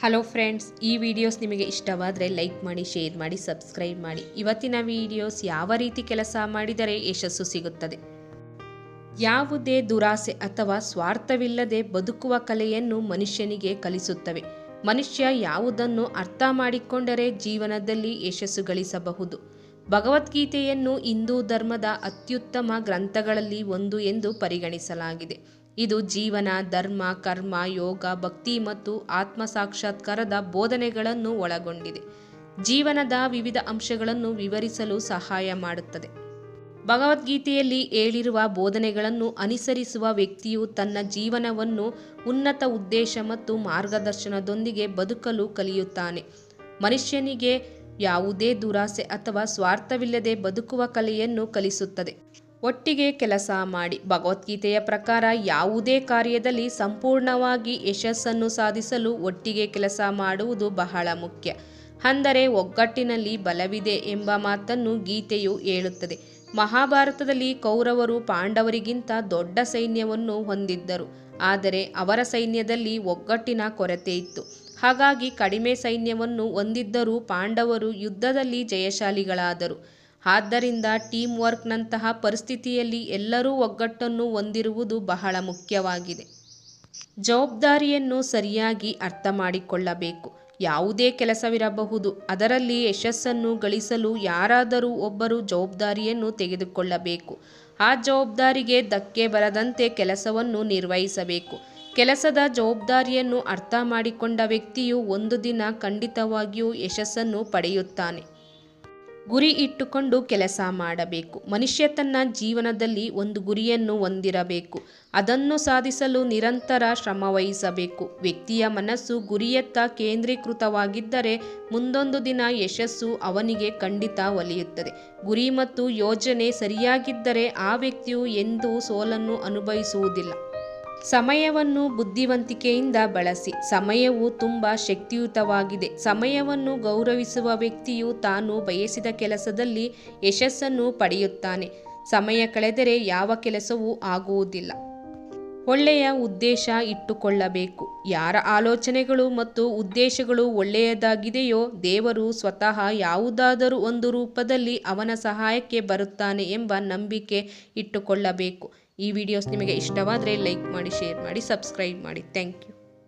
Hello friends, ಈ videos ನಿಮಗೆ ಇಷ್ಟವಾದರೆ ಲೈಕ್ ಮಾಡಿ, ಶೇರ್ ಮಾಡಿ, ಸಬ್ಸ್ಕ್ರೈಬ್ ಮಾಡಿ. ಇವತ್ತಿನ ವಿಡಿಯೋಸ್ ಯಾವ ರೀತಿ ಕೆಲಸ ಮಾಡಿದರೆ ಯಶಸ್ಸು ಸಿಗುತ್ತದೆ. ಯಾವುದೇ ದುರಾಸೆ ಅಥವಾ ಸ್ವಾರ್ಥವಿಲ್ಲದೆ ಬದುಕುವ ಕಲೆಯನ್ನು ಮನುಷ್ಯನಿಗೆ ಕಲಿಸುತ್ತವೆ. ಮನುಷ್ಯ ಯಾವುದನ್ನು ಅರ್ಥ ಮಾಡಿಕೊಂಡರೆ ಜೀವನದಲ್ಲಿ ಯಶಸ್ಸು ಗಳಿಸಬಹುದು. ಭಗವದ್ಗೀತೆಯನ್ನು ಹಿಂದೂ ಧರ್ಮದ ಅತ್ಯುತ್ತಮ ಗ್ರಂಥಗಳಲ್ಲಿ ಒಂದು ಎಂದು ಪರಿಗಣಿಸಲಾಗಿದೆ. ಇದು ಜೀವನ, ಧರ್ಮ, ಕರ್ಮ, ಯೋಗ, ಭಕ್ತಿ ಮತ್ತು ಆತ್ಮ ಸಾಕ್ಷಾತ್ಕಾರದ ಬೋಧನೆಗಳನ್ನು ಒಳಗೊಂಡಿದೆ. ಜೀವನದ ವಿವಿಧ ಅಂಶಗಳನ್ನು ವಿವರಿಸಲು ಸಹಾಯ ಮಾಡುತ್ತದೆ. ಭಗವದ್ಗೀತೆಯಲ್ಲಿ ಹೇಳಿರುವ ಬೋಧನೆಗಳನ್ನು ಅನುಸರಿಸುವ ವ್ಯಕ್ತಿಯು ತನ್ನ ಜೀವನವನ್ನು ಉನ್ನತ ಉದ್ದೇಶ ಮತ್ತು ಮಾರ್ಗದರ್ಶನದೊಂದಿಗೆ ಬದುಕಲು ಕಲಿಯುತ್ತಾನೆ. ಮನುಷ್ಯನಿಗೆ ಯಾವುದೇ ದುರಾಸೆ ಅಥವಾ ಸ್ವಾರ್ಥವಿಲ್ಲದೆ ಬದುಕುವ ಕಲೆಯನ್ನು ಕಲಿಸುತ್ತದೆ. ಒಟ್ಟಿಗೆ ಕೆಲಸ ಮಾಡಿ. ಭಗವದ್ಗೀತೆಯ ಪ್ರಕಾರ ಯಾವುದೇ ಕಾರ್ಯದಲ್ಲಿ ಸಂಪೂರ್ಣವಾಗಿ ಯಶಸ್ಸನ್ನು ಸಾಧಿಸಲು ಒಟ್ಟಿಗೆ ಕೆಲಸ ಮಾಡುವುದು ಬಹಳ ಮುಖ್ಯ. ಅಂದರೆ ಒಗ್ಗಟ್ಟಿನಲ್ಲಿ ಬಲವಿದೆ ಎಂಬ ಮಾತನ್ನು ಗೀತೆಯು ಹೇಳುತ್ತದೆ. ಮಹಾಭಾರತದಲ್ಲಿ ಕೌರವರು ಪಾಂಡವರಿಗಿಂತ ದೊಡ್ಡ ಸೈನ್ಯವನ್ನು ಹೊಂದಿದ್ದರು. ಆದರೆ ಅವರ ಸೈನ್ಯದಲ್ಲಿ ಒಗ್ಗಟ್ಟಿನ ಕೊರತೆ ಇತ್ತು. ಹಾಗಾಗಿ ಕಡಿಮೆ ಸೈನ್ಯವನ್ನು ಹೊಂದಿದ್ದರೂ ಪಾಂಡವರು ಯುದ್ಧದಲ್ಲಿ ಜಯಶಾಲಿಗಳಾದರು. ಆದ್ದರಿಂದ ಟೀಮ್ ವರ್ಕ್ನಂತಹ ಪರಿಸ್ಥಿತಿಯಲ್ಲಿ ಎಲ್ಲರೂ ಒಗ್ಗಟ್ಟನ್ನು ಹೊಂದಿರುವುದು ಬಹಳ ಮುಖ್ಯವಾಗಿದೆ. ಜವಾಬ್ದಾರಿಯನ್ನು ಸರಿಯಾಗಿ ಅರ್ಥ ಮಾಡಿಕೊಳ್ಳಬೇಕು. ಯಾವುದೇ ಕೆಲಸವಿರಬಹುದು, ಅದರಲ್ಲಿ ಯಶಸ್ಸನ್ನು ಗಳಿಸಲು ಯಾರಾದರೂ ಒಬ್ಬರು ಜವಾಬ್ದಾರಿಯನ್ನು ತೆಗೆದುಕೊಳ್ಳಬೇಕು. ಆ ಜವಾಬ್ದಾರಿಗೆ ಧಕ್ಕೆ ಬರದಂತೆ ಕೆಲಸವನ್ನು ನಿರ್ವಹಿಸಬೇಕು. ಕೆಲಸದ ಜವಾಬ್ದಾರಿಯನ್ನು ಅರ್ಥ ಮಾಡಿಕೊಂಡ ವ್ಯಕ್ತಿಯು ಒಂದು ದಿನ ಖಂಡಿತವಾಗಿಯೂ ಯಶಸ್ಸನ್ನು ಪಡೆಯುತ್ತಾನೆ. ಗುರಿ ಇಟ್ಟುಕೊಂಡು ಕೆಲಸ ಮಾಡಬೇಕು. ಮನುಷ್ಯ ತನ್ನ ಜೀವನದಲ್ಲಿ ಒಂದು ಗುರಿಯನ್ನು ಹೊಂದಿರಬೇಕು. ಅದನ್ನು ಸಾಧಿಸಲು ನಿರಂತರ ಶ್ರಮವಹಿಸಬೇಕು. ವ್ಯಕ್ತಿಯ ಮನಸ್ಸು ಗುರಿಯತ್ತ ಕೇಂದ್ರೀಕೃತವಾಗಿದ್ದರೆ ಮುಂದೊಂದು ದಿನ ಯಶಸ್ಸು ಅವನಿಗೆ ಖಂಡಿತ ಒಲಿಯುತ್ತದೆ. ಗುರಿ ಮತ್ತು ಯೋಜನೆ ಸರಿಯಾಗಿದ್ದರೆ ಆ ವ್ಯಕ್ತಿಯು ಎಂದೂ ಸೋಲನ್ನು ಅನುಭವಿಸುವುದಿಲ್ಲ. ಸಮಯವನ್ನು ಬುದ್ಧಿವಂತಿಕೆಯಿಂದ ಬಳಸಿ. ಸಮಯವು ತುಂಬ ಶಕ್ತಿಯುತವಾಗಿದೆ. ಸಮಯವನ್ನು ಗೌರವಿಸುವ ವ್ಯಕ್ತಿಯು ತಾನು ಬಯಸಿದ ಕೆಲಸದಲ್ಲಿ ಯಶಸ್ಸನ್ನು ಪಡೆಯುತ್ತಾನೆ. ಸಮಯ ಕಳೆದರೆ ಯಾವ ಕೆಲಸವೂ ಆಗುವುದಿಲ್ಲ. ಒಳ್ಳೆಯ ಉದ್ದೇಶ ಇಟ್ಟುಕೊಳ್ಳಬೇಕು. ಯಾರ ಆಲೋಚನೆಗಳು ಮತ್ತು ಉದ್ದೇಶಗಳು ಒಳ್ಳೆಯದಾಗಿದೆಯೋ ದೇವರು ಸ್ವತಃ ಯಾವುದಾದರೂ ಒಂದು ರೂಪದಲ್ಲಿ ಅವನ ಸಹಾಯಕ್ಕೆ ಬರುತ್ತಾನೆ ಎಂಬ ನಂಬಿಕೆ ಇಟ್ಟುಕೊಳ್ಳಬೇಕು. ಈ ವಿಡಿಯೋಸ್ ನಿಮಗೆ ಇಷ್ಟವಾದರೆ ಲೈಕ್ ಮಾಡಿ, ಶೇರ್ ಮಾಡಿ, ಸಬ್ಸ್ಕ್ರೈಬ್ ಮಾಡಿ. Thank you.